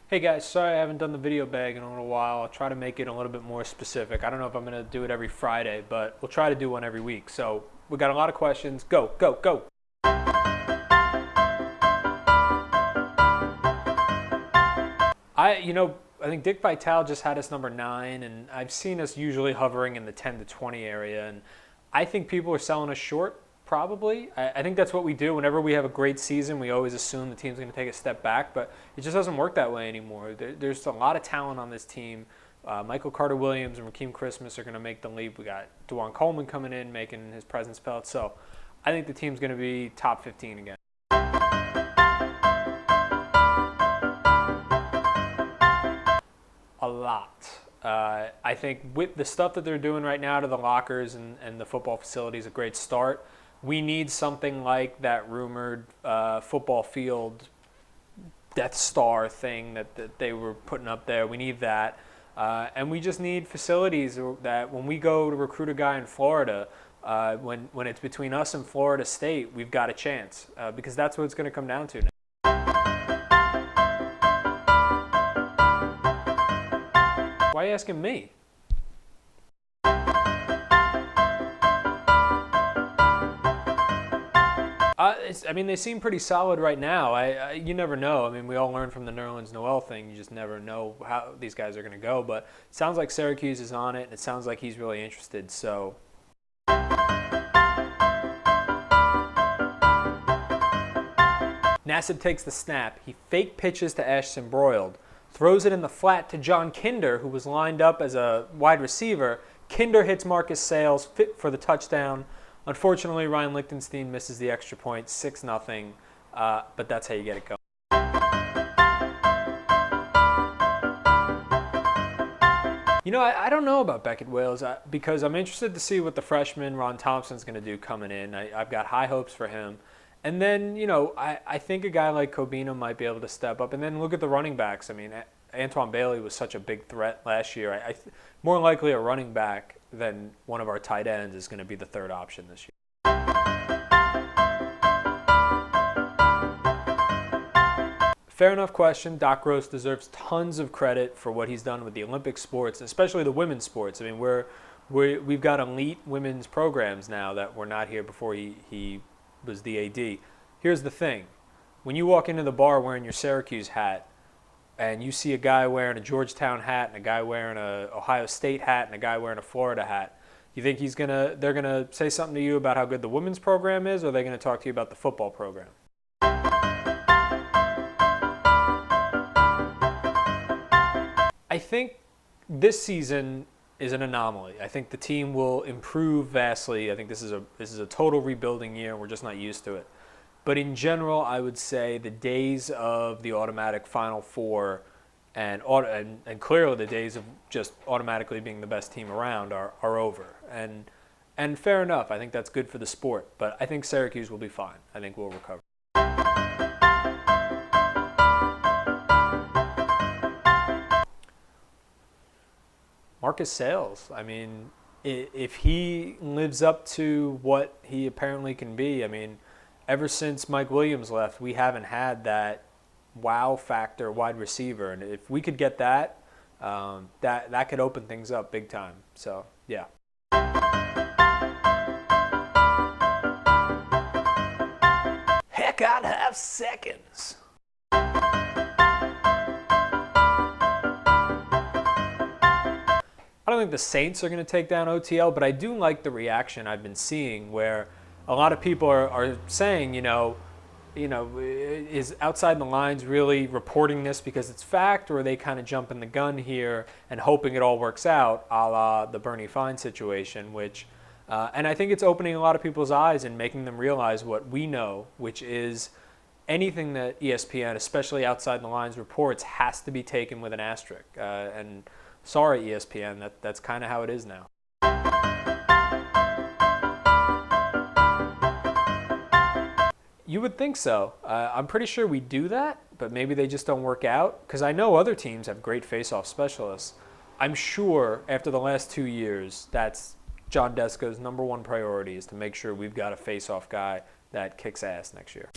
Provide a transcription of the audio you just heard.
Hey guys, sorry I haven't done the video bag in a little while. I'll try to make it a little bit more specific. I don't know if I'm going to do it every Friday, but we'll try to do one every week. So we got a lot of questions. Go, go, go. I think Dick Vitale just had us number 9, and I've seen us usually hovering in the 10 to 20 area, and I think people are selling us short. Probably. I think that's what we do. Whenever we have a great season, we always assume the team's going to take a step back, but it just doesn't work that way anymore. There's a lot of talent on this team. Michael Carter-Williams and Rakeem Christmas are going to make the leap. We got DeJuan Coleman coming in, making his presence felt. So I think the team's going to be top 15 again. A lot. I think with the stuff that they're doing right now to the lockers and the football facility is a great start. We need something like that rumored football field Death Star thing that they were putting up there. We need that. And we just need facilities that when we go to recruit a guy in Florida, when it's between us and Florida State, we've got a chance because that's what it's going to come down to now. Why are you asking me? They seem pretty solid right now. You never know. I mean, we all learned from the Nerlens Noel thing. You just never know how these guys are going to go. But it sounds like Syracuse is on it, and it sounds like he's really interested. So. Nassib takes the snap. He fake pitches to Ashton Broyld. Throws it in the flat to John Kinder, who was lined up as a wide receiver. Kinder hits Marcus Sales, fit for the touchdown. Unfortunately, Ryan Lichtenstein misses the extra point, 6-0, but that's how you get it going. I don't know about Beckett Wales because I'm interested to see what the freshman Ron Thompson's going to do coming in. I've got high hopes for him. And then, I think a guy like Cobina might be able to step up. And then look at the running backs. I mean, Antoine Bailey was such a big threat last year. More likely a running back than one of our tight ends is going to be the third option this year. Fair enough question. Doc Gross deserves tons of credit for what he's done with the Olympic sports, especially the women's sports. I mean, we've got elite women's programs now that were not here before he was the AD. Here's the thing. When you walk into the bar wearing your Syracuse hat and you see a guy wearing a Georgetown hat and a guy wearing a Ohio State hat and a guy wearing a Florida hat, you think they're going to say something to you about how good the women's program is, or are they going to talk to you about the football program? I think this season is an anomaly. I think the team will improve vastly. I think this is a total rebuilding year. We're just not used to it. But in general, I would say the days of the automatic Final Four and clearly the days of just automatically being the best team around are over. And fair enough. I think that's good for the sport. But I think Syracuse will be fine. I think we'll recover. Marcus Sales, I mean, if he lives up to what he apparently can be, I mean, ever since Mike Williams left, we haven't had that wow factor wide receiver. And if we could get that, that could open things up big time. So, yeah. Heck, I'd have seconds. I don't think the Saints are going to take down OTL, but I do like the reaction I've been seeing where a lot of people are saying, is Outside the Lines really reporting this because it's fact, or are they kind of jumping the gun here and hoping it all works out, a la the Bernie Fine situation, and I think it's opening a lot of people's eyes and making them realize what we know, which is anything that ESPN, especially Outside the Lines, reports has to be taken with an asterisk. And sorry, ESPN, that's kind of how it is now. You would think so. I'm pretty sure we do that, but maybe they just don't work out. Because I know other teams have great face-off specialists. I'm sure after the last 2 years, that's John Desko's #1 priority is to make sure we've got a face-off guy that kicks ass next year.